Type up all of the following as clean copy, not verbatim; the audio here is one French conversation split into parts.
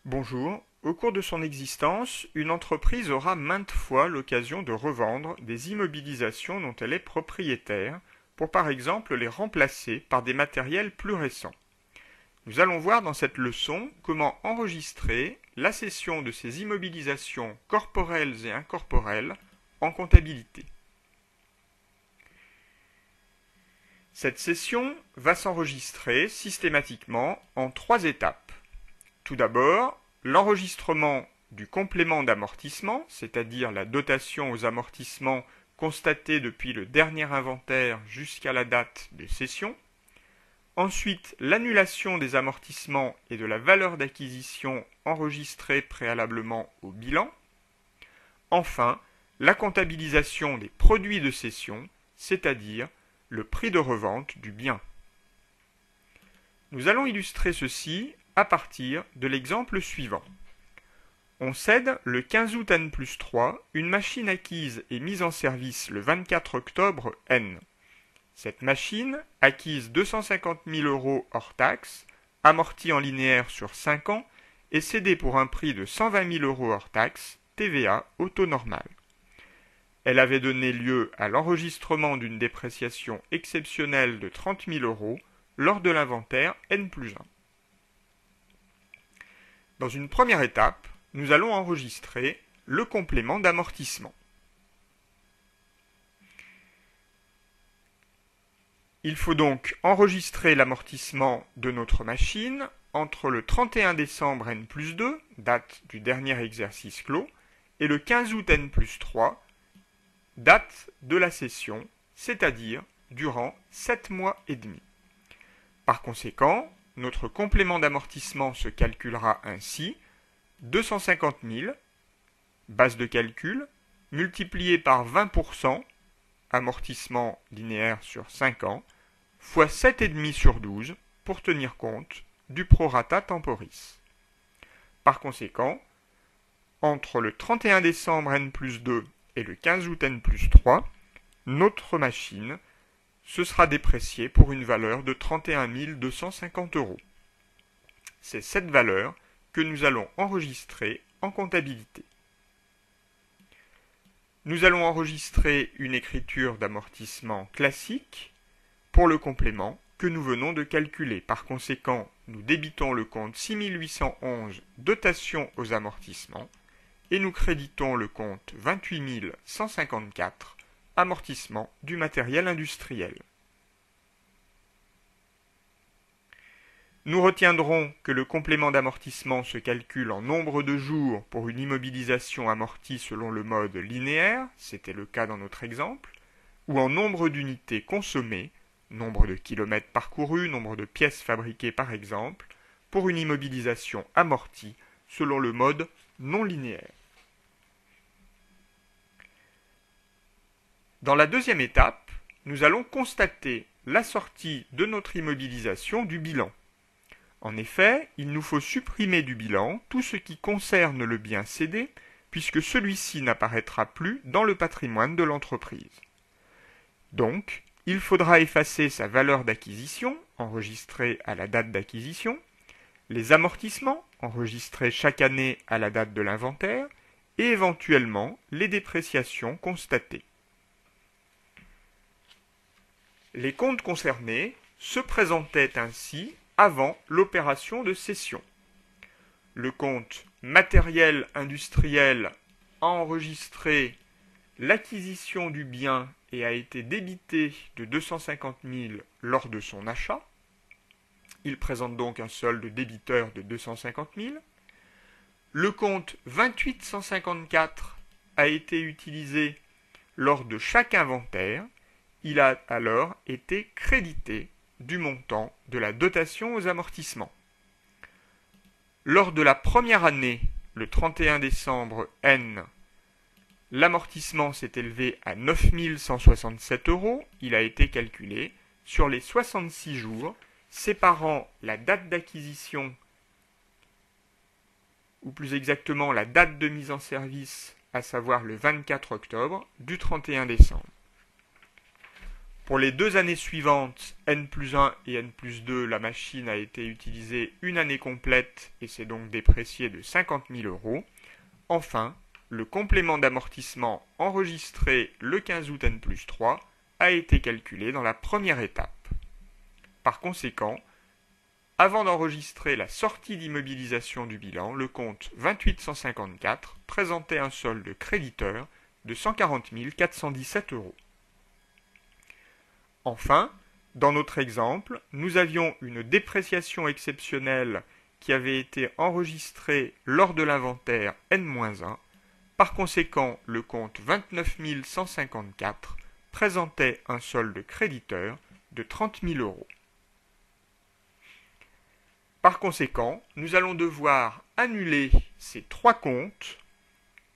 Bonjour. Au cours de son existence, une entreprise aura maintes fois l'occasion de revendre des immobilisations dont elle est propriétaire pour par exemple les remplacer par des matériels plus récents. Nous allons voir dans cette leçon comment enregistrer la cession de ces immobilisations corporelles et incorporelles en comptabilité. Cette cession va s'enregistrer systématiquement en 3 étapes. Tout d'abord, l'enregistrement du complément d'amortissement, c'est-à-dire la dotation aux amortissements constatée depuis le dernier inventaire jusqu'à la date de cession. Ensuite, l'annulation des amortissements et de la valeur d'acquisition enregistrée préalablement au bilan. Enfin, la comptabilisation des produits de cession, c'est-à-dire le prix de revente du bien. Nous allons illustrer ceci à partir de l'exemple suivant. On cède le 15 août N+3 une machine acquise et mise en service le 24 octobre N. Cette machine, acquise 250 000 € hors taxe, amortie en linéaire sur 5 ans, est cédée pour un prix de 120 000 € hors taxe, TVA au taux normal. Elle avait donné lieu à l'enregistrement d'une dépréciation exceptionnelle de 30 000 € lors de l'inventaire N+1. Dans une première étape, nous allons enregistrer le complément d'amortissement. Il faut donc enregistrer l'amortissement de notre machine entre le 31 décembre N+2, date du dernier exercice clos, et le 15 août N+3, date de la cession, c'est-à-dire durant 7 mois et demi. Par conséquent, notre complément d'amortissement se calculera ainsi: 250 000, base de calcul, multiplié par 20%, amortissement linéaire sur 5 ans, fois 7,5 sur 12 pour tenir compte du prorata temporis. Par conséquent, entre le 31 décembre N+2 et le 15 août N+3, notre machine se sera dépréciée pour une valeur de 31 250 €. C'est cette valeur que nous allons enregistrer en comptabilité. Nous allons enregistrer une écriture d'amortissement classique pour le complément que nous venons de calculer. Par conséquent, nous débitons le compte 6811 dotation aux amortissements et nous créditons le compte 28 154 amortissement du matériel industriel. Nous retiendrons que le complément d'amortissement se calcule en nombre de jours pour une immobilisation amortie selon le mode linéaire, c'était le cas dans notre exemple, ou en nombre d'unités consommées, nombre de kilomètres parcourus, nombre de pièces fabriquées par exemple, pour une immobilisation amortie selon le mode non linéaire. Dans la deuxième étape, nous allons constater la sortie de notre immobilisation du bilan. En effet, il nous faut supprimer du bilan tout ce qui concerne le bien cédé, puisque celui-ci n'apparaîtra plus dans le patrimoine de l'entreprise. Donc, il faudra effacer sa valeur d'acquisition, enregistrée à la date d'acquisition, les amortissements, enregistrés chaque année à la date de l'inventaire, et éventuellement les dépréciations constatées. Les comptes concernés se présentaient ainsi avant l'opération de cession. Le compte matériel industriel a enregistré l'acquisition du bien et a été débité de 250 000 lors de son achat. Il présente donc un solde débiteur de 250 000. Le compte 28 154 a été utilisé lors de chaque inventaire. Il a alors été crédité du montant de la dotation aux amortissements. Lors de la première année, le 31 décembre N, l'amortissement s'est élevé à 9 167 €. Il a été calculé sur les 66 jours, séparant la date d'acquisition, ou plus exactement la date de mise en service, à savoir le 24 octobre, du 31 décembre. Pour les 2 années suivantes, N plus 1 et N plus 2, la machine a été utilisée une année complète et s'est donc dépréciée de 50 000 euros. Enfin, le complément d'amortissement enregistré le 15 août N plus 3 a été calculé dans la première étape. Par conséquent, avant d'enregistrer la sortie d'immobilisation du bilan, le compte 28154 présentait un solde créditeur de 140 417 euros. Enfin, dans notre exemple, nous avions une dépréciation exceptionnelle qui avait été enregistrée lors de l'inventaire N-1. Par conséquent, le compte 29 154 présentait un solde créditeur de 30 000 euros. Par conséquent, nous allons devoir annuler ces 3 comptes,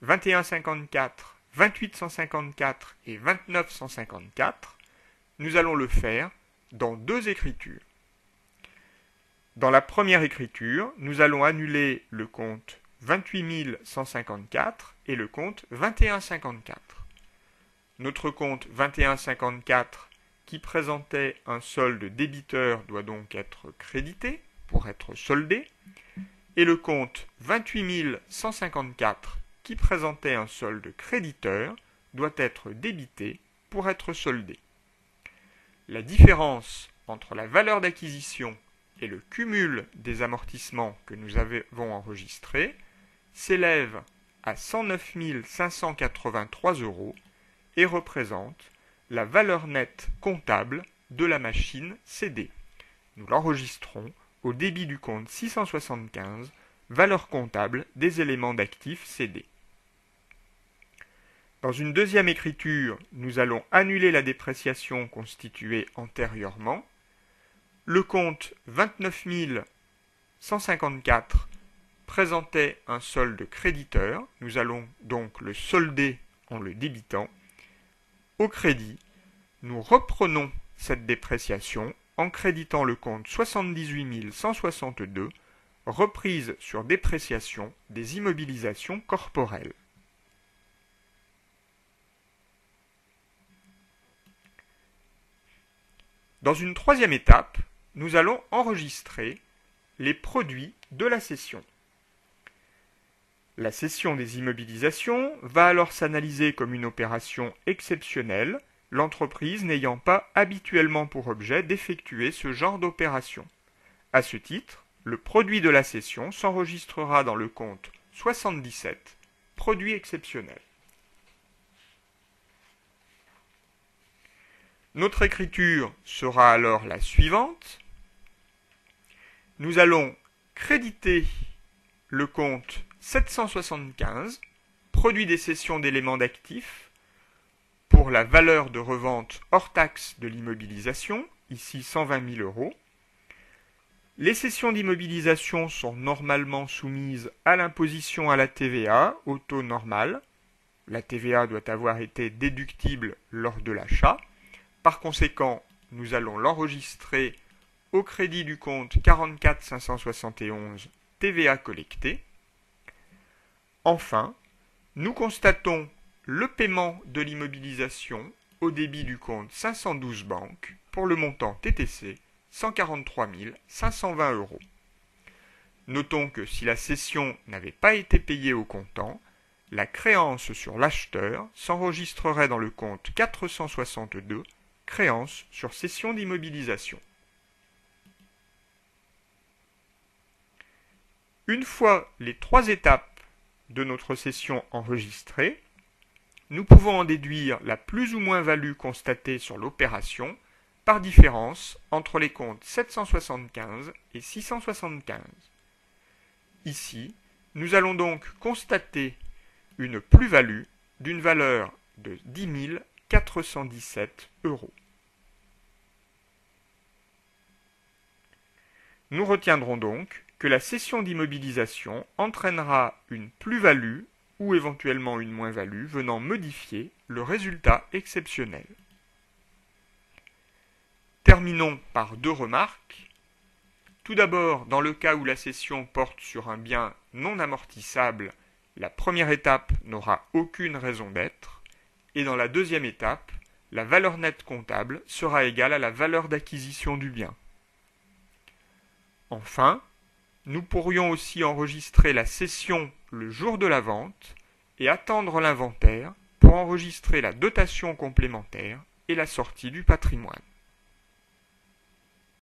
2154, 2854 et 2954. Nous allons le faire dans 2 écritures. Dans la première écriture, nous allons annuler le compte 28 154 et le compte 2154. Notre compte 2154 qui présentait un solde débiteur doit donc être crédité pour être soldé, et le compte 28 154 qui présentait un solde créditeur doit être débité pour être soldé. La différence entre la valeur d'acquisition et le cumul des amortissements que nous avons enregistrés s'élève à 109 583 euros et représente la valeur nette comptable de la machine cédée. Nous l'enregistrons au débit du compte 675, valeur comptable des éléments d'actifs cédés. Dans une deuxième écriture, nous allons annuler la dépréciation constituée antérieurement. Le compte 29 154 présentait un solde créditeur. Nous allons donc le solder en le débitant. Au crédit, nous reprenons cette dépréciation en créditant le compte 78 162, reprise sur dépréciation des immobilisations corporelles. Dans une troisième étape, nous allons enregistrer les produits de la cession. La cession des immobilisations va alors s'analyser comme une opération exceptionnelle, l'entreprise n'ayant pas habituellement pour objet d'effectuer ce genre d'opération. À ce titre, le produit de la cession s'enregistrera dans le compte 77, produit exceptionnel. Notre écriture sera alors la suivante. Nous allons créditer le compte 775, produit des cessions d'éléments d'actifs, pour la valeur de revente hors taxe de l'immobilisation, ici 120 000 euros. Les cessions d'immobilisation sont normalement soumises à l'imposition à la TVA au taux normal. La TVA doit avoir été déductible lors de l'achat. Par conséquent, nous allons l'enregistrer au crédit du compte 44 571 TVA collectée. Enfin, nous constatons le paiement de l'immobilisation au débit du compte 512 banques pour le montant TTC 143 520 euros. Notons que si la cession n'avait pas été payée au comptant, la créance sur l'acheteur s'enregistrerait dans le compte 462, créance sur cession d'immobilisation. Une fois les 3 étapes de notre cession enregistrées, nous pouvons en déduire la plus ou moins value constatée sur l'opération par différence entre les comptes 775 et 675. Ici, nous allons donc constater une plus-value d'une valeur de 10 417 euros. Nous retiendrons donc que la cession d'immobilisation entraînera une plus-value ou éventuellement une moins-value venant modifier le résultat exceptionnel. Terminons par 2 remarques. Tout d'abord, dans le cas où la cession porte sur un bien non amortissable, la première étape n'aura aucune raison d'être, et dans la deuxième étape, la valeur nette comptable sera égale à la valeur d'acquisition du bien. Enfin, nous pourrions aussi enregistrer la cession le jour de la vente et attendre l'inventaire pour enregistrer la dotation complémentaire et la sortie du patrimoine.